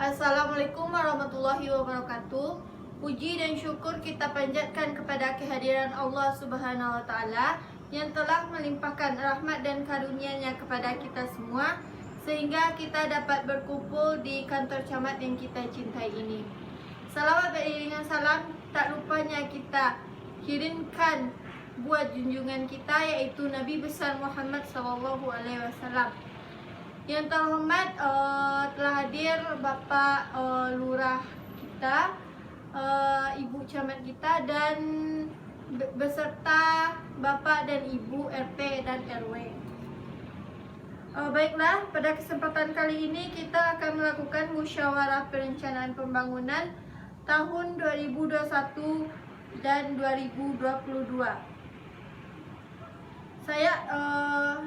Assalamualaikum warahmatullahi wabarakatuh. Puji dan syukur kita panjatkan kepada kehadiran Allah Subhanahu wa taala yang telah melimpahkan rahmat dan karunia-Nya kepada kita semua sehingga kita dapat berkumpul di kantor camat yang kita cintai ini. Salawat beriringan salam tak lupanya kita kirimkan buat junjungan kita, yaitu Nabi besar Muhammad SAW. Yang terhormat telah hadir Bapak Lurah kita, Ibu Camat kita, dan beserta Bapak dan Ibu RT dan RW. Baiklah, pada kesempatan kali ini kita akan melakukan musyawarah perencanaan pembangunan tahun 2021 dan 2022. Saya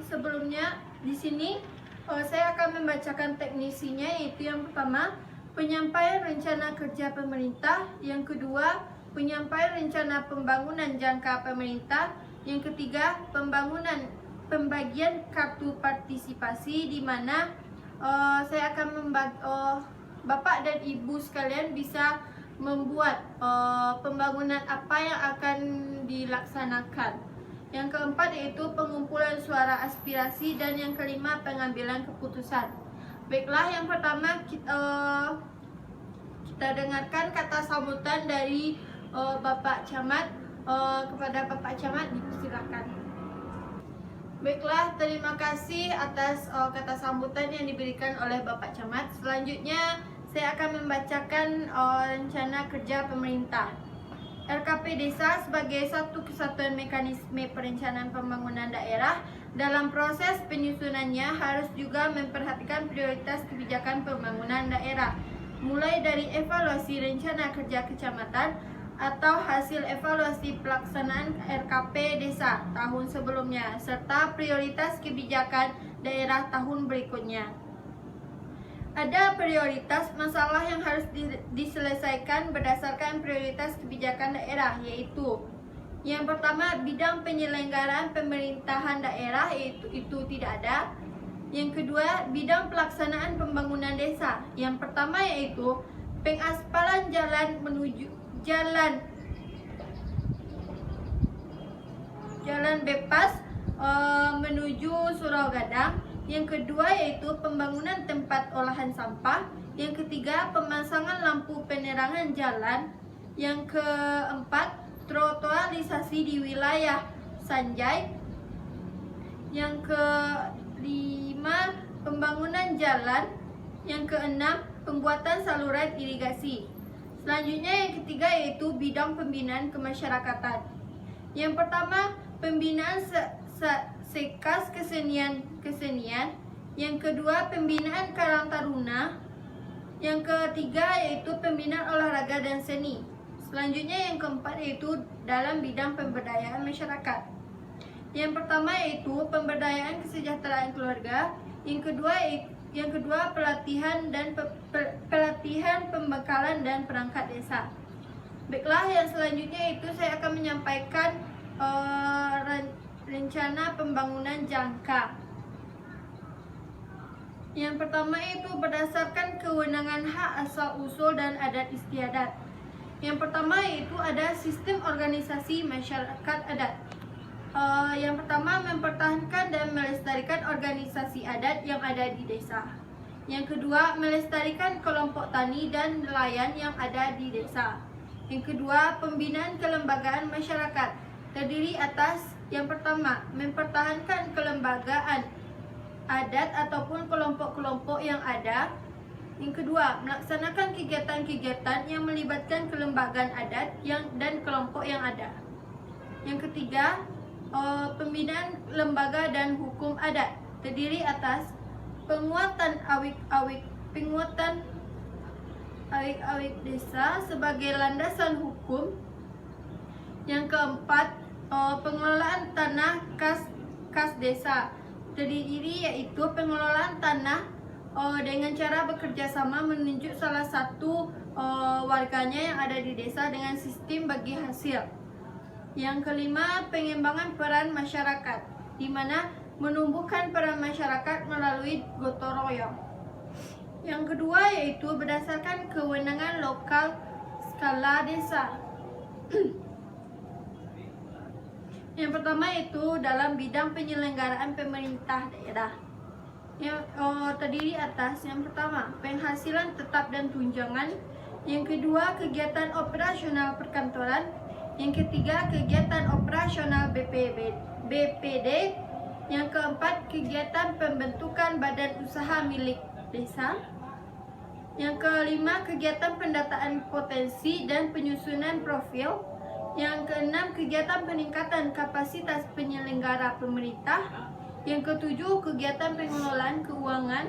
sebelumnya di sini saya akan membacakan teknisinya, yaitu yang pertama penyampaian rencana kerja pemerintah, yang kedua penyampaian rencana pembangunan jangka pemerintah, yang ketiga pembagian kartu partisipasi, di mana saya akan Bapak dan Ibu sekalian bisa membuat pembangunan apa yang akan dilaksanakan. Yang keempat yaitu pengumpulan suara aspirasi, dan yang kelima pengambilan keputusan. Baiklah, yang pertama kita dengarkan kata sambutan dari Bapak Camat. Kepada Bapak Camat dipersilakan. Baiklah, terima kasih atas kata sambutan yang diberikan oleh Bapak Camat. Selanjutnya saya akan membacakan rencana kerja pemerintah. RKP Desa sebagai satu kesatuan mekanisme perencanaan pembangunan daerah, dalam proses penyusunannya harus juga memperhatikan prioritas kebijakan pembangunan daerah, mulai dari evaluasi rencana kerja kecamatan atau hasil evaluasi pelaksanaan RKP Desa tahun sebelumnya, serta prioritas kebijakan daerah tahun berikutnya. Ada prioritas masalah yang harus diselesaikan berdasarkan prioritas kebijakan daerah, yaitu yang pertama bidang penyelenggaraan pemerintahan daerah, itu tidak ada. Yang kedua bidang pelaksanaan pembangunan desa. Yang pertama yaitu pengaspalan jalan bypass menuju Surau Gadang. Yang kedua yaitu pembangunan tempat olahan sampah. Yang ketiga pemasangan lampu penerangan jalan. Yang keempat trotoarisasi di wilayah Sanjay. Yang kelima pembangunan jalan. Yang keenam pembuatan saluran irigasi. Selanjutnya yang ketiga yaitu bidang pembinaan kemasyarakatan. Yang pertama pembinaan sekas kesenian. Yang kedua pembinaan Karang Taruna. Yang ketiga yaitu pembinaan olahraga dan seni. Selanjutnya yang keempat yaitu dalam bidang pemberdayaan masyarakat. Yang pertama yaitu pemberdayaan kesejahteraan keluarga. Yang kedua pelatihan pembekalan dan perangkat desa. Baiklah, yang selanjutnya itu saya akan menyampaikan rencana pembangunan jangka. Yang pertama itu berdasarkan kewenangan hak asal usul dan adat istiadat. Yang pertama yaitu ada sistem organisasi masyarakat adat. Yang pertama mempertahankan dan melestarikan organisasi adat yang ada di desa. Yang kedua melestarikan kelompok tani dan nelayan yang ada di desa. Yang kedua pembinaan kelembagaan masyarakat terdiri atas yang pertama mempertahankan kelembagaan adat ataupun kelompok-kelompok yang ada. Yang kedua melaksanakan kegiatan-kegiatan yang melibatkan kelembagaan adat dan kelompok yang ada. Yang ketiga pembinaan lembaga dan hukum adat terdiri atas penguatan awik-awik desa sebagai landasan hukum. Yang keempat pengelolaan tanah kas desa terdiri yaitu pengelolaan tanah dengan cara bekerja sama menunjuk salah satu warganya yang ada di desa dengan sistem bagi hasil. Yang kelima pengembangan peran masyarakat, di mana menumbuhkan peran masyarakat melalui gotong royong. Yang kedua yaitu berdasarkan kewenangan lokal skala desa. Yang pertama itu dalam bidang penyelenggaraan pemerintah daerah. Yang terdiri atas yang pertama penghasilan tetap dan tunjangan, yang kedua kegiatan operasional perkantoran, yang ketiga kegiatan operasional BPD, yang keempat kegiatan pembentukan badan usaha milik desa, yang kelima kegiatan pendataan potensi dan penyusunan profil, yang keenam kegiatan peningkatan kapasitas penyelenggara pemerintah, yang ketujuh kegiatan pengelolaan keuangan,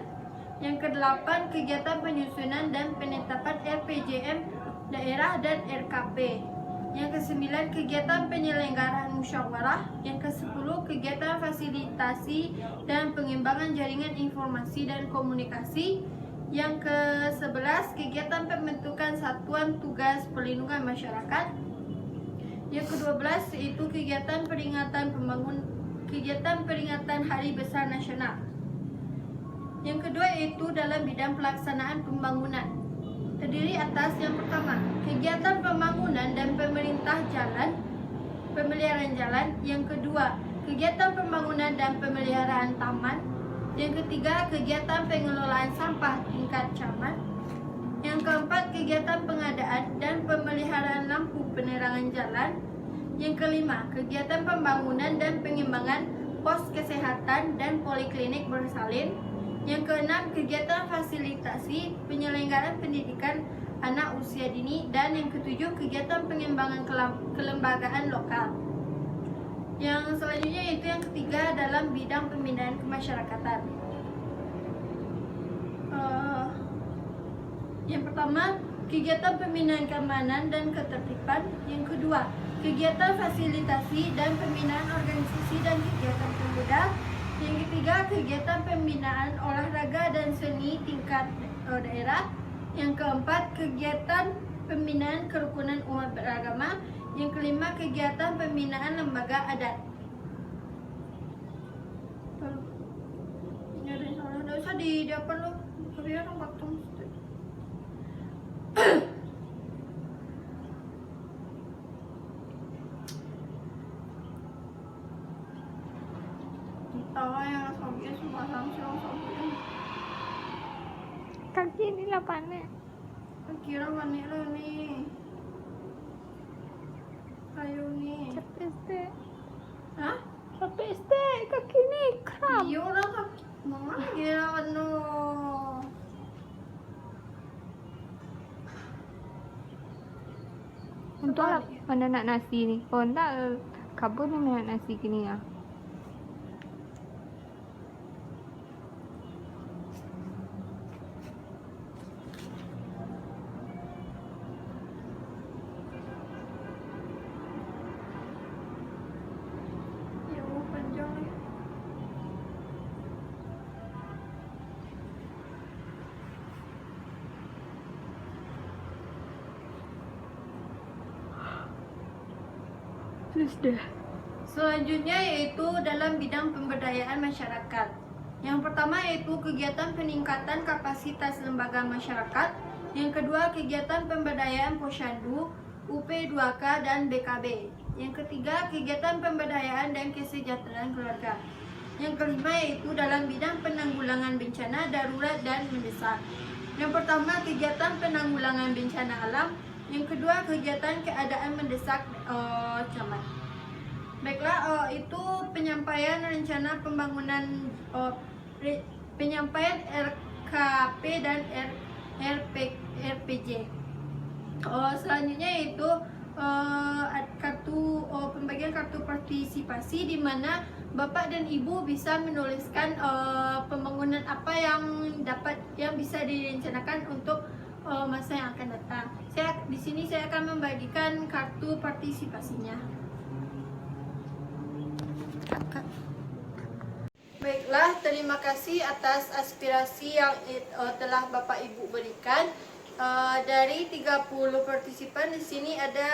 yang kedelapan kegiatan penyusunan dan penetapan RPJM daerah dan RKP, yang kesembilan kegiatan penyelenggaraan musyawarah, yang kesepuluh kegiatan fasilitasi dan pengembangan jaringan informasi dan komunikasi, yang ke-11 kegiatan pembentukan satuan tugas perlindungan masyarakat, yang ke-12 yaitu kegiatan peringatan Hari Besar Nasional. Yang kedua yaitu dalam bidang pelaksanaan pembangunan. Terdiri atas yang pertama, kegiatan pembangunan dan pemeliharaan jalan. Yang kedua, kegiatan pembangunan dan pemeliharaan taman. Yang ketiga, kegiatan pengelolaan sampah tingkat camat. Yang keempat, kegiatan pengadaan dan pemeliharaan lampu penerangan jalan. Yang kelima, kegiatan pembangunan dan pengembangan pos kesehatan dan poliklinik bersalin. Yang keenam, kegiatan fasilitasi penyelenggaraan pendidikan anak usia dini. Dan yang ketujuh, kegiatan pengembangan kelembagaan lokal. Yang selanjutnya yaitu yang ketiga dalam bidang pembinaan kemasyarakatan. Yang pertama, kegiatan pembinaan keamanan dan ketertiban. Yang kedua, kegiatan fasilitasi dan pembinaan organisasi dan kegiatan pemuda. Yang ketiga, kegiatan pembinaan olahraga dan seni tingkat daerah. Yang keempat, kegiatan pembinaan kerukunan umat beragama. Yang kelima, kegiatan pembinaan lembaga adat. Ini ada yang salah, nggak usah di depan lo, biar orang patung. Kaki ini lah panik. Kira panik lo nih. Ayo nih. Capek deh. Hah? Capek deh, kaki ini kram. Iya orang kaki. Mama kira ano. Untuk lah mana nak nasi ni. Kalau tak kabur ni nak nasi gini ya. Sudah. Selanjutnya yaitu dalam bidang pemberdayaan masyarakat. Yang pertama yaitu kegiatan peningkatan kapasitas lembaga masyarakat. Yang kedua kegiatan pemberdayaan posyandu, UP2K dan BKB. Yang ketiga kegiatan pemberdayaan dan kesejahteraan keluarga. Yang kelima yaitu dalam bidang penanggulangan bencana darurat dan mendesak. Yang pertama kegiatan penanggulangan bencana alam. Yang kedua kegiatan keadaan mendesak camat. Baiklah, itu penyampaian rencana pembangunan penyampaian RKP dan RPJ. Selanjutnya yaitu pembagian kartu partisipasi, di mana Bapak dan Ibu bisa menuliskan pembangunan apa yang bisa direncanakan untuk masa yang akan datang. Di sini saya akan membagikan kartu partisipasinya. Baiklah, terima kasih atas aspirasi yang telah Bapak Ibu berikan. Dari 30 partisipan di sini ada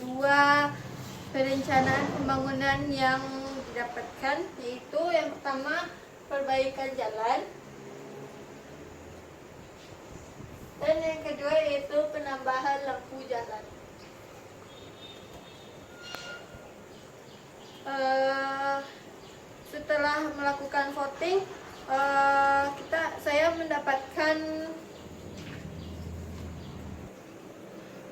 2 perencanaan pembangunan yang didapatkan, yaitu yang pertama perbaikan jalan. Dan yang kedua yaitu penambahan lampu jalan. Setelah melakukan voting, saya mendapatkan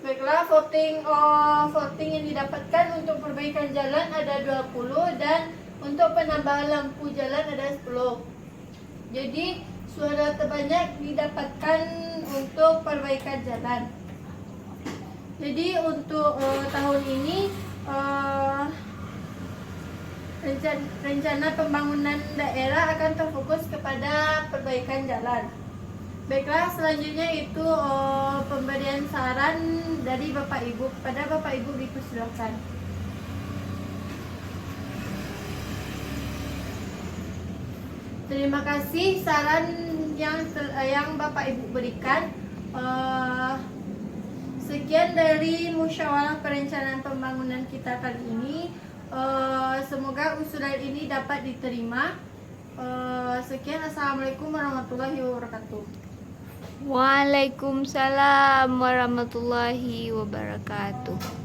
baiklah voting yang didapatkan untuk perbaikan jalan ada 20 dan untuk penambahan lampu jalan ada 10. Jadi suara terbanyak didapatkan untuk perbaikan jalan. Jadi untuk tahun ini rencana pembangunan daerah akan terfokus kepada perbaikan jalan. Baiklah, selanjutnya itu pemberian saran dari Bapak Ibu. Kepada Bapak Ibu dipersilakan. Terima kasih saran yang Bapak Ibu berikan. Sekian dari musyawarah perencanaan pembangunan kita kali ini. Semoga usulan ini dapat diterima. Sekian, assalamualaikum warahmatullahi wabarakatuh. Waalaikumsalam warahmatullahi wabarakatuh.